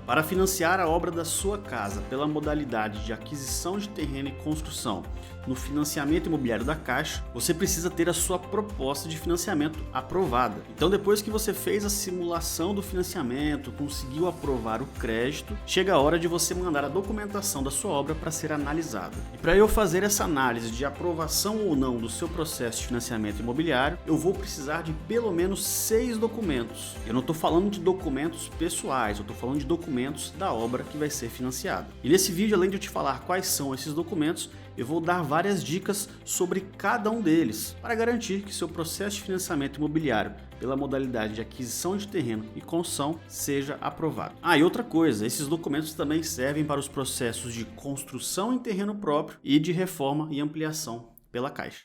Para financiar a obra da sua casa pela modalidade de aquisição de terreno e construção no financiamento imobiliário da Caixa, você precisa ter a sua proposta de financiamento aprovada. Então, depois que você fez a simulação do financiamento, conseguiu aprovar o crédito, chega a hora de você mandar a documentação da sua obra para ser analisada. E para eu fazer essa análise de aprovação ou não do seu processo de financiamento imobiliário, eu vou precisar de pelo menos 6 documentos. Eu não estou falando de documentos pessoais, eu estou falando de documentos da obra que vai ser financiada. E nesse vídeo, além de eu te falar quais são esses documentos, eu vou dar várias dicas sobre cada um deles para garantir que seu processo de financiamento imobiliário pela modalidade de aquisição de terreno e construção seja aprovado. E outra coisa, esses documentos também servem para os processos de construção em terreno próprio e de reforma e ampliação pela Caixa.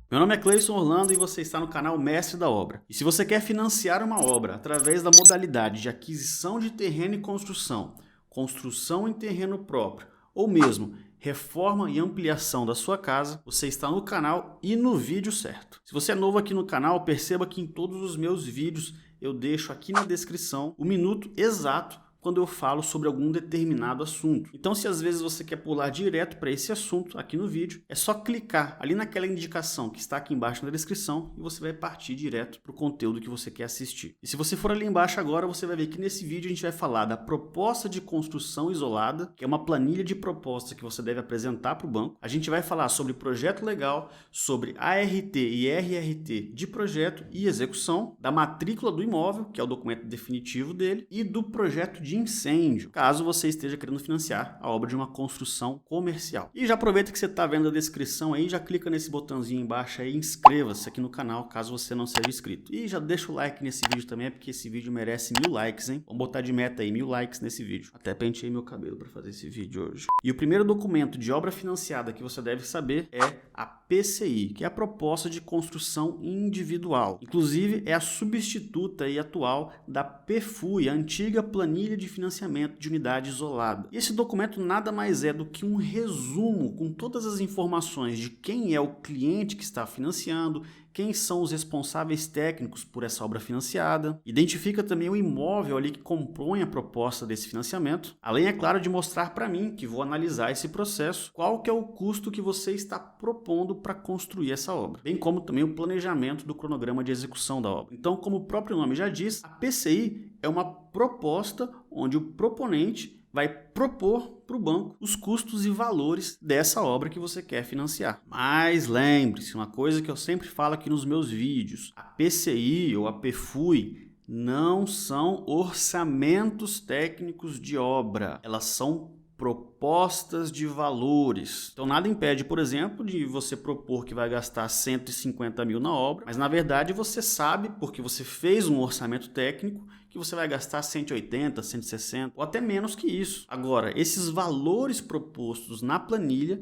Meu nome é Cleison Orlando e você está no canal Mestre da Obra. E se você quer financiar uma obra através da modalidade de aquisição de terreno e construção, construção em terreno próprio ou mesmo reforma e ampliação da sua casa, você está no canal e no vídeo certo. Se você é novo aqui no canal, perceba que em todos os meus vídeos eu deixo aqui na descrição o minuto exato quando eu falo sobre algum determinado assunto. Então, se às vezes você quer pular direto para esse assunto aqui no vídeo, é só clicar ali naquela indicação que está aqui embaixo na descrição e você vai partir direto para o conteúdo que você quer assistir. E se você for ali embaixo agora, você vai ver que nesse vídeo a gente vai falar da proposta de construção isolada, que é uma planilha de proposta que você deve apresentar para o banco. A gente vai falar sobre projeto legal, sobre ART e RRT de projeto e execução, da matrícula do imóvel, que é o documento definitivo dele, e do projeto de incêndio, caso você esteja querendo financiar a obra de uma construção comercial. E já aproveita que você está vendo a descrição aí, já clica nesse botãozinho embaixo aí, inscreva-se aqui no canal, caso você não seja inscrito. E já deixa o like nesse vídeo também, porque esse vídeo merece 1000 likes, hein? Vamos botar de meta aí, 1000 likes nesse vídeo. Até pentei meu cabelo para fazer esse vídeo hoje. E o primeiro documento de obra financiada que você deve saber é a PCI, que é a proposta de construção individual. Inclusive, é a substituta e atual da PFUI, a antiga planilha de financiamento de unidade isolada. E esse documento nada mais é do que um resumo com todas as informações de quem é o cliente que está financiando, quem são os responsáveis técnicos por essa obra financiada, identifica também o imóvel ali que compõe a proposta desse financiamento, além, é claro, de mostrar para mim, que vou analisar esse processo, qual que é o custo que você está propondo para construir essa obra, bem como também o planejamento do cronograma de execução da obra. Então, como o próprio nome já diz, a PCI é uma proposta onde o proponente vai propor para o banco os custos e valores dessa obra que você quer financiar. Mas lembre-se, uma coisa que eu sempre falo aqui nos meus vídeos, a PCI ou a PFUI não são orçamentos técnicos de obra, elas são propostas de valores. Então nada impede, por exemplo, de você propor que vai gastar 150 mil na obra, mas na verdade você sabe, porque você fez um orçamento técnico, que você vai gastar 180, 160 ou até menos que isso. Agora, esses valores propostos na planilha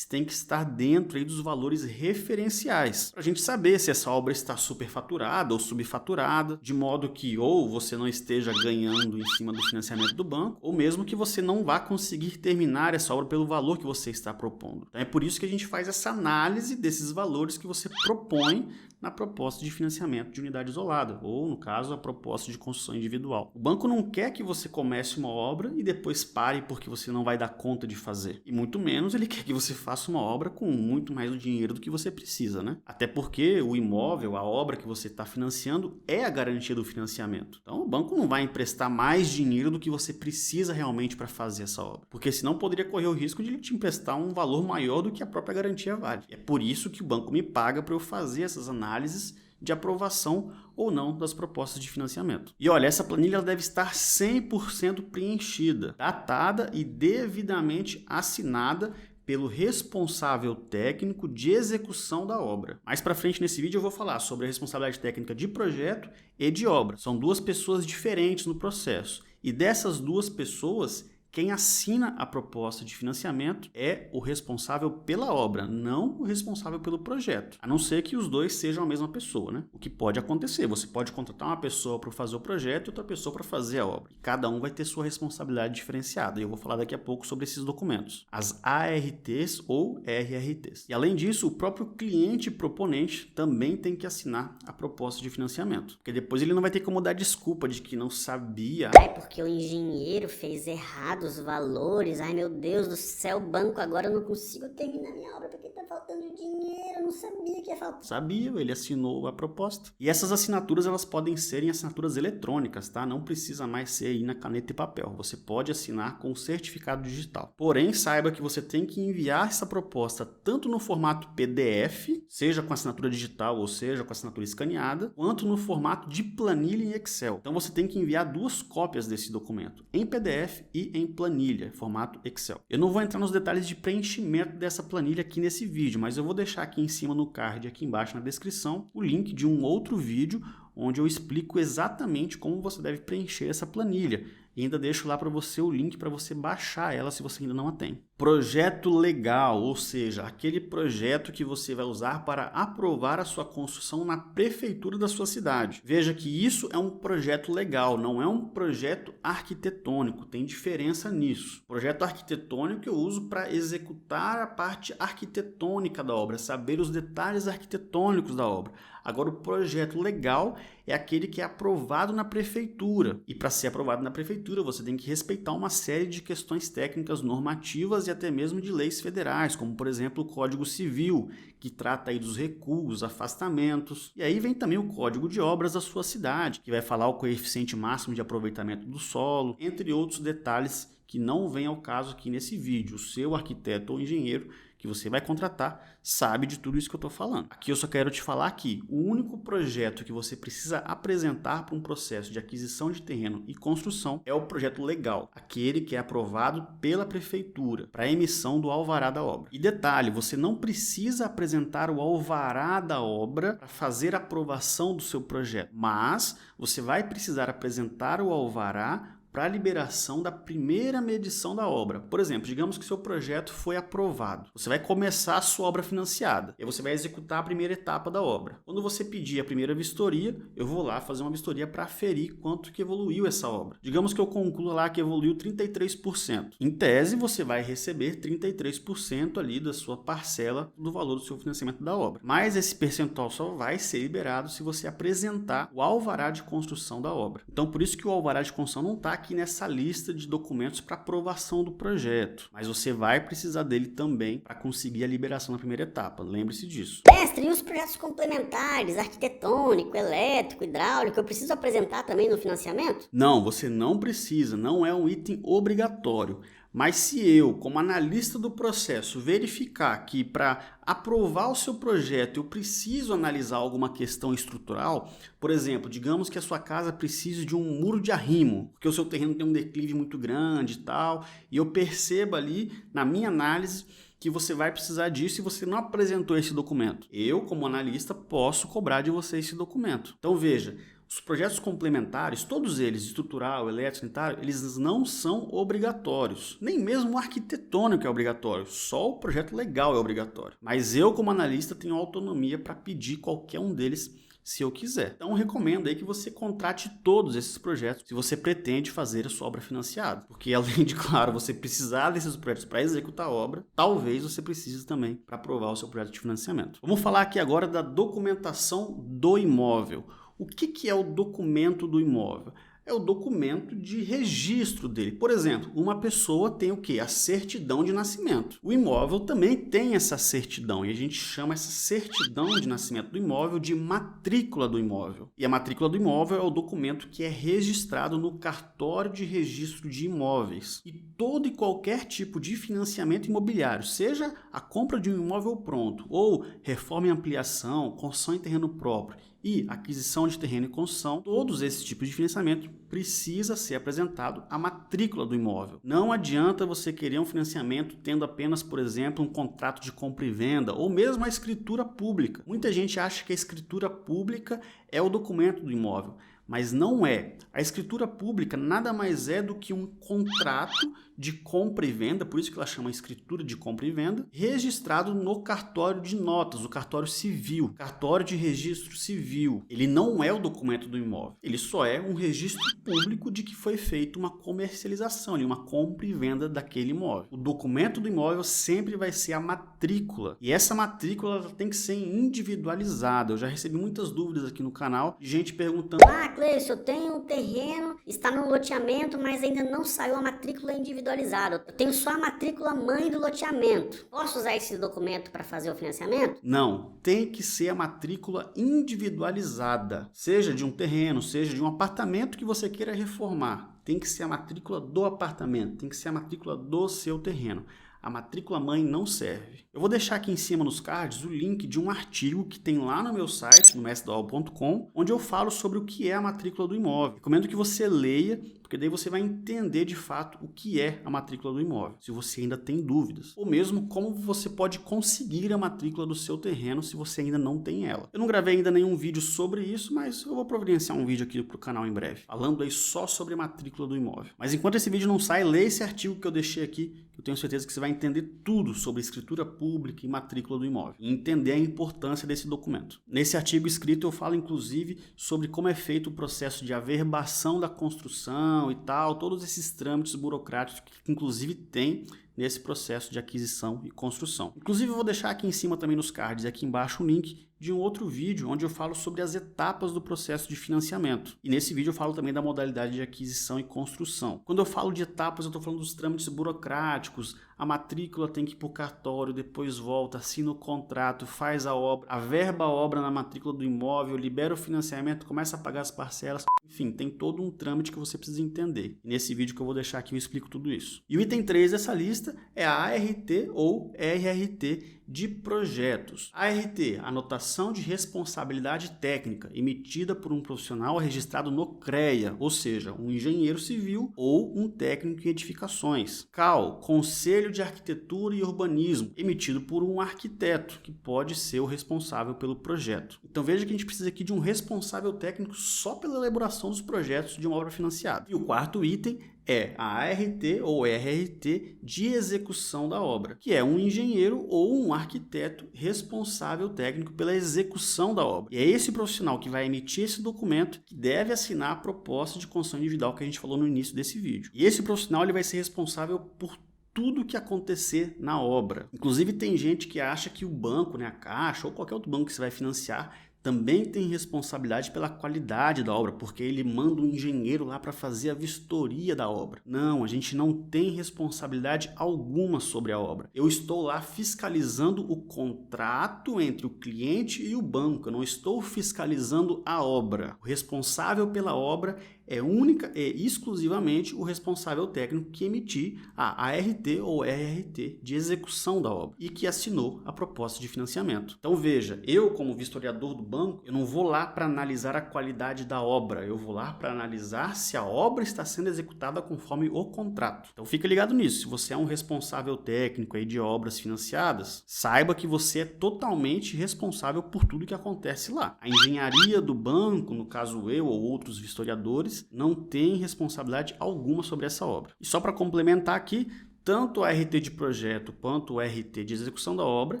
têm que estar dentro aí dos valores referenciais, para a gente saber se essa obra está superfaturada ou subfaturada, de modo que ou você não esteja ganhando em cima do financiamento do banco, ou mesmo que você não vá conseguir terminar essa obra pelo valor que você está propondo. Então é por isso que a gente faz essa análise desses valores que você propõe na proposta de financiamento de unidade isolada, ou no caso a proposta de construção individual. O banco não quer que você comece uma obra e depois pare porque você não vai dar conta de fazer, e muito menos ele quer que você faça uma obra com muito mais do dinheiro do que você precisa, né? Até porque o imóvel, a obra que você está financiando é a garantia do financiamento. Então o banco não vai emprestar mais dinheiro do que você precisa realmente para fazer essa obra, porque senão poderia correr o risco de ele te emprestar um valor maior do que a própria garantia vale. É por isso que o banco me paga para eu fazer essas análises de aprovação ou não das propostas de financiamento. E olha, essa planilha deve estar 100% preenchida, datada e devidamente assinada pelo responsável técnico de execução da obra. Mais para frente nesse vídeo eu vou falar sobre a responsabilidade técnica de projeto e de obra. São duas pessoas diferentes no processo. E dessas duas pessoas, Quem assina a proposta de financiamento é o responsável pela obra, não o responsável pelo projeto. A não ser que os dois sejam a mesma pessoa, né? O que pode acontecer. Você pode contratar uma pessoa para fazer o projeto e outra pessoa para fazer a obra. E cada um vai ter sua responsabilidade diferenciada. E eu vou falar daqui a pouco sobre esses documentos. As ARTs ou RRTs. E além disso, o próprio cliente proponente também tem que assinar a proposta de financiamento. Porque depois ele não vai ter como dar desculpa de que não sabia. Ai, porque o engenheiro fez errado os valores. Ai, meu Deus do céu, banco, agora eu não consigo terminar minha obra porque tá faltando dinheiro. Eu não sabia que ia faltar. Sabia, ele assinou a proposta. E essas assinaturas, elas podem ser em assinaturas eletrônicas, tá? Não precisa mais ser aí na caneta e papel. Você pode assinar com certificado digital. Porém, saiba que você tem que enviar essa proposta tanto no formato PDF, seja com assinatura digital ou seja com assinatura escaneada, quanto no formato de planilha em Excel. Então você tem que enviar 2 cópias desse documento, em PDF e em planilha, formato Excel. Eu não vou entrar nos detalhes de preenchimento dessa planilha aqui nesse vídeo, mas eu vou deixar aqui em cima no card, aqui embaixo na descrição, o link de um outro vídeo onde eu explico exatamente como você deve preencher essa planilha. E ainda deixo lá para você o link para você baixar ela se você ainda não a tem. Projeto legal, ou seja, aquele projeto que você vai usar para aprovar a sua construção na prefeitura da sua cidade. Veja que isso é um projeto legal, não é um projeto arquitetônico, tem diferença nisso. Projeto arquitetônico eu uso para executar a parte arquitetônica da obra, saber os detalhes arquitetônicos da obra. Agora, o projeto legal é aquele que é aprovado na prefeitura. E para ser aprovado na prefeitura, você tem que respeitar uma série de questões técnicas normativas e até mesmo de leis federais, como, por exemplo, o Código Civil, que trata aí dos recuos, afastamentos. E aí vem também o Código de Obras da sua cidade, que vai falar o coeficiente máximo de aproveitamento do solo, entre outros detalhes que não vem ao caso aqui nesse vídeo. O seu arquiteto ou engenheiro que você vai contratar sabe de tudo isso que eu estou falando. Aqui eu só quero te falar que o único projeto que você precisa apresentar para um processo de aquisição de terreno e construção é o projeto legal, aquele que é aprovado pela prefeitura para a emissão do alvará da obra. E detalhe, você não precisa apresentar o alvará da obra para fazer a aprovação do seu projeto, mas você vai precisar apresentar o alvará para a liberação da primeira medição da obra. Por exemplo, digamos que seu projeto foi aprovado. Você vai começar a sua obra financiada e você vai executar a primeira etapa da obra. Quando você pedir a primeira vistoria, eu vou lá fazer uma vistoria para aferir quanto que evoluiu essa obra. Digamos que eu conclua lá que evoluiu 33%. Em tese, você vai receber 33% ali da sua parcela do valor do seu financiamento da obra. Mas esse percentual só vai ser liberado se você apresentar o alvará de construção da obra. Então, por isso que o alvará de construção não está aqui nessa lista de documentos para aprovação do projeto, mas você vai precisar dele também para conseguir a liberação na primeira etapa, lembre-se disso. Mestre, e os projetos complementares, arquitetônico, elétrico, hidráulico, eu preciso apresentar também no financiamento? Não, você não precisa, não é um item obrigatório. Mas se eu, como analista do processo, verificar que para aprovar o seu projeto eu preciso analisar alguma questão estrutural, por exemplo, digamos que a sua casa precise de um muro de arrimo, porque o seu terreno tem um declive muito grande e tal, e eu percebo ali na minha análise que você vai precisar disso e você não apresentou esse documento. Eu, como analista, posso cobrar de você esse documento. Então veja, os projetos complementares, todos eles, estrutural, elétrico, sanitário, eles não são obrigatórios. Nem mesmo o arquitetônico é obrigatório, só o projeto legal é obrigatório. Mas eu, como analista, tenho autonomia para pedir qualquer um deles se eu quiser. Então, recomendo aí que você contrate todos esses projetos se você pretende fazer a sua obra financiada. Porque além de, claro, você precisar desses projetos para executar a obra, talvez você precise também para aprovar o seu projeto de financiamento. Vamos falar aqui agora da documentação do imóvel. O que é o documento do imóvel? É o documento de registro dele. Por exemplo, uma pessoa tem o quê? A certidão de nascimento. O imóvel também tem essa certidão e a gente chama essa certidão de nascimento do imóvel de matrícula do imóvel. E a matrícula do imóvel é o documento que é registrado no cartório de registro de imóveis. E todo e qualquer tipo de financiamento imobiliário, seja a compra de um imóvel pronto ou reforma e ampliação, construção em terreno próprio e aquisição de terreno e construção, todos esses tipos de financiamento precisa ser apresentado a matrícula do imóvel. Não adianta você querer um financiamento tendo apenas, por exemplo, um contrato de compra e venda ou mesmo a escritura pública. Muita gente acha que a escritura pública é o documento do imóvel, mas não é. A escritura pública nada mais é do que um contrato de compra e venda, por isso que ela chama escritura de compra e venda, registrado no cartório de notas, o cartório civil, cartório de registro civil. Ele não é o documento do imóvel, ele só é um registro público de que foi feita uma comercialização, uma compra e venda daquele imóvel. O documento do imóvel sempre vai ser a matrícula, e essa matrícula ela tem que ser individualizada. Eu já recebi muitas dúvidas aqui no canal de gente perguntando: Cleison, eu tenho um terreno, está no loteamento, mas ainda não saiu a matrícula individualizada. Eu tenho só a matrícula mãe do loteamento. Posso usar esse documento para fazer o financiamento? Não, tem que ser a matrícula individualizada, seja de um terreno, seja de um apartamento que você queira reformar. Tem que ser a matrícula do apartamento, tem que ser a matrícula do seu terreno. A matrícula mãe não serve. Eu vou deixar aqui em cima nos cards o link de um artigo que tem lá no meu site, no mestredaobra.com, onde eu falo sobre o que é a matrícula do imóvel. Recomendo que você leia, porque daí você vai entender de fato o que é a matrícula do imóvel, se você ainda tem dúvidas. Ou mesmo como você pode conseguir a matrícula do seu terreno se você ainda não tem ela. Eu não gravei ainda nenhum vídeo sobre isso, mas eu vou providenciar um vídeo aqui para o canal em breve, falando aí só sobre a matrícula do imóvel. Mas enquanto esse vídeo não sai, leia esse artigo que eu deixei aqui, que eu tenho certeza que você vai entender tudo sobre escritura pública e matrícula do imóvel, e entender a importância desse documento. Nesse artigo escrito eu falo inclusive sobre como é feito o processo de averbação da construção e tal, todos esses trâmites burocráticos que inclusive tem nesse processo de aquisição e construção. Inclusive eu vou deixar aqui em cima também nos cards e aqui embaixo um link de um outro vídeo onde eu falo sobre as etapas do processo de financiamento. E nesse vídeo eu falo também da modalidade de aquisição e construção. Quando eu falo de etapas, eu estou falando dos trâmites burocráticos. A matrícula tem que ir para o cartório, depois volta, assina o contrato, faz a obra, averba a obra na matrícula do imóvel, libera o financiamento, começa a pagar as parcelas. Enfim, tem todo um trâmite que você precisa entender. E nesse vídeo que eu vou deixar aqui eu explico tudo isso. E o item 3 dessa lista é a ART ou RRT de projetos. ART, anotação de responsabilidade técnica, emitida por um profissional registrado no CREA, ou seja, um engenheiro civil ou um técnico em edificações. CAU, Conselho de Arquitetura e Urbanismo, emitido por um arquiteto, que pode ser o responsável pelo projeto. Então veja que a gente precisa aqui de um responsável técnico só pela elaboração dos projetos de uma obra financiada. E o quarto item é a ART ou RRT de execução da obra, que é um engenheiro ou um arquiteto responsável técnico pela execução da obra. E é esse profissional que vai emitir esse documento que deve assinar a proposta de construção individual que a gente falou no início desse vídeo. E esse profissional ele vai ser responsável por tudo que acontecer na obra. Inclusive tem gente que acha que o banco, a Caixa ou qualquer outro banco que você vai financiar também tem responsabilidade pela qualidade da obra, porque ele manda um engenheiro lá para fazer a vistoria da obra. Não, a gente não tem responsabilidade alguma sobre a obra. Eu estou lá fiscalizando o contrato entre o cliente e o banco, eu não estou fiscalizando a obra. O responsável pela obra é única e exclusivamente o responsável técnico que emitir a ART ou RRT de execução da obra e que assinou a proposta de financiamento. Então veja, eu como vistoriador do banco, eu não vou lá para analisar a qualidade da obra, eu vou lá para analisar se a obra está sendo executada conforme o contrato. Então fica ligado nisso, se você é um responsável técnico aí de obras financiadas, saiba que você é totalmente responsável por tudo que acontece lá. A engenharia do banco, no caso eu ou outros vistoriadores, não tem responsabilidade alguma sobre essa obra. E só para complementar aqui, tanto o RT de projeto quanto o RT de execução da obra,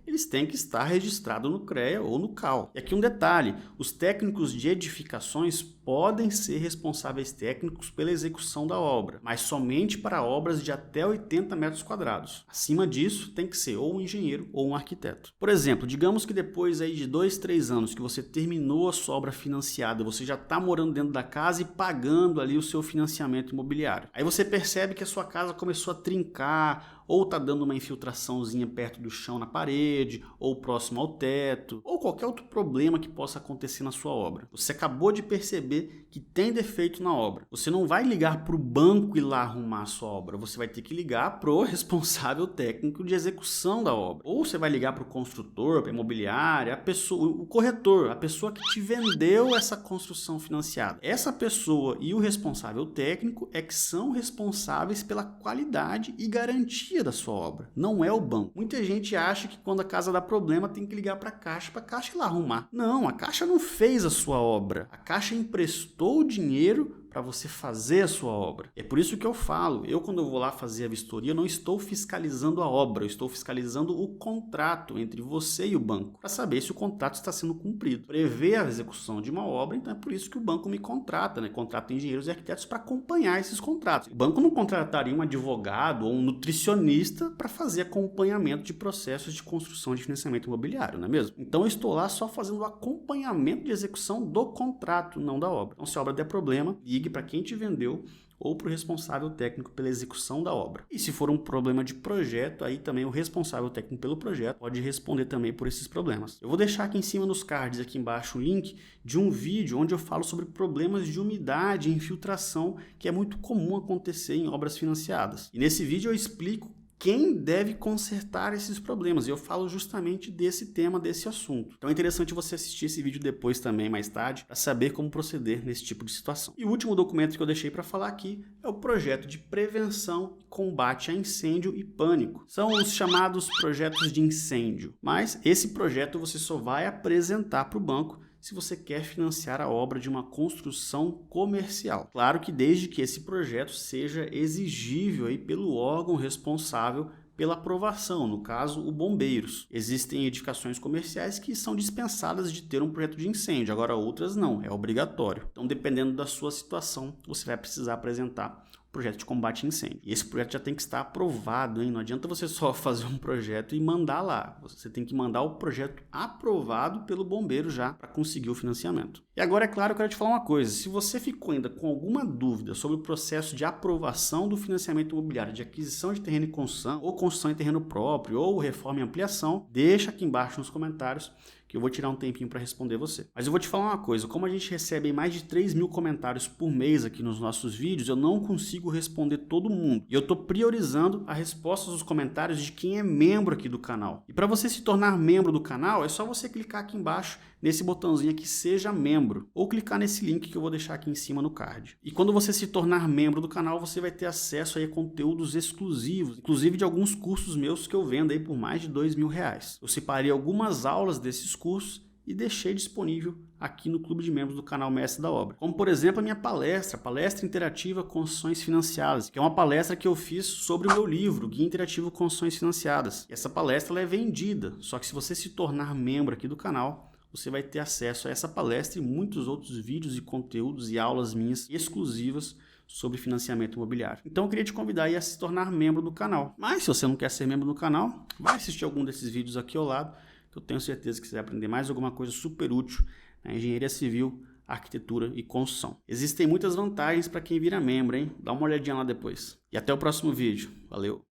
eles têm que estar registrados no CREA ou no CAU. E aqui um detalhe, os técnicos de edificações podem ser responsáveis técnicos pela execução da obra, mas somente para obras de até 80 metros quadrados. Acima disso, tem que ser ou um engenheiro ou um arquiteto. Por exemplo, digamos que depois aí de 2-3 anos que você terminou a sua obra financiada, você já está morando dentro da casa e pagando ali o seu financiamento imobiliário. Aí você percebe que a sua casa começou a trincar, ou está dando uma infiltraçãozinha perto do chão na parede, ou próximo ao teto, ou qualquer outro problema que possa acontecer na sua obra. Você acabou de perceber que tem defeito na obra. Você não vai ligar para o banco e lá arrumar a sua obra, você vai ter que ligar para o responsável técnico de execução da obra. Ou você vai ligar para o construtor, para a imobiliária, a pessoa, o corretor, a pessoa que te vendeu essa construção financiada. Essa pessoa e o responsável técnico é que são responsáveis pela qualidade e garantia da sua obra, não é o banco. Muita gente acha que quando a casa dá problema tem que ligar para a Caixa ir lá arrumar. Não, a Caixa não fez a sua obra. A Caixa emprestou o dinheiro para você fazer a sua obra. É por isso que eu falo, quando eu vou lá fazer a vistoria, eu não estou fiscalizando a obra, eu estou fiscalizando o contrato entre você e o banco, para saber se o contrato está sendo cumprido. Prever a execução de uma obra, então é por isso que o banco me contrata, né? Contrata engenheiros e arquitetos para acompanhar esses contratos. O banco não contrataria um advogado ou um nutricionista para fazer acompanhamento de processos de construção de financiamento imobiliário, não é mesmo? Então eu estou lá só fazendo o acompanhamento de execução do contrato, não da obra. Então se a obra der problema, ligue para quem te vendeu ou para o responsável técnico pela execução da obra. E se for um problema de projeto, aí também o responsável técnico pelo projeto pode responder também por esses problemas. Eu vou deixar aqui em cima nos cards, aqui embaixo, o link de um vídeo onde eu falo sobre problemas de umidade e infiltração, que é muito comum acontecer em obras financiadas. E nesse vídeo eu explico quem deve consertar esses problemas. E eu falo justamente desse tema, desse assunto. Então é interessante você assistir esse vídeo depois também, mais tarde, para saber como proceder nesse tipo de situação. E o último documento que eu deixei para falar aqui é o projeto de prevenção e combate a incêndio e pânico. São os chamados projetos de incêndio. Mas esse projeto você só vai apresentar para o banco se você quer financiar a obra de uma construção comercial. Claro que desde que esse projeto seja exigível aí pelo órgão responsável pela aprovação, no caso, o Bombeiros. Existem edificações comerciais que são dispensadas de ter um projeto de incêndio, agora outras não, é obrigatório. Então, dependendo da sua situação, você vai precisar apresentar projeto de combate a incêndio. E esse projeto já tem que estar aprovado, hein? Não adianta você só fazer um projeto e mandar lá. Você tem que mandar o projeto aprovado pelo bombeiro já para conseguir o financiamento. E agora, é claro, eu quero te falar uma coisa. Se você ficou ainda com alguma dúvida sobre o processo de aprovação do financiamento imobiliário de aquisição de terreno e construção, ou construção em terreno próprio, ou reforma e ampliação, deixa aqui embaixo nos comentários que eu vou tirar um tempinho para responder você. Mas eu vou te falar uma coisa, como a gente recebe mais de 3.000 comentários por mês aqui nos nossos vídeos, eu não consigo responder todo mundo. E eu estou priorizando a resposta dos comentários de quem é membro aqui do canal. E para você se tornar membro do canal, é só você clicar aqui embaixo nesse botãozinho aqui, seja membro, ou clicar nesse link que eu vou deixar aqui em cima no card. E quando você se tornar membro do canal, você vai ter acesso aí a conteúdos exclusivos, inclusive de alguns cursos meus que eu vendo aí por mais de R$2.000. Eu separei algumas aulas desses cursos e deixei disponível aqui no clube de membros do canal Mestre da Obra. Como, por exemplo, a minha palestra interativa Construções Financiadas, que é uma palestra que eu fiz sobre o meu livro, Guia Interativo Construções Financiadas. E essa palestra ela é vendida, só que se você se tornar membro aqui do canal, você vai ter acesso a essa palestra e muitos outros vídeos e conteúdos e aulas minhas exclusivas sobre financiamento imobiliário. Então eu queria te convidar aí a se tornar membro do canal. Mas se você não quer ser membro do canal, vai assistir algum desses vídeos aqui ao lado, que eu tenho certeza que você vai aprender mais alguma coisa super útil na engenharia civil, arquitetura e construção. Existem muitas vantagens para quem vira membro, hein? Dá uma olhadinha lá depois. E até o próximo vídeo. Valeu!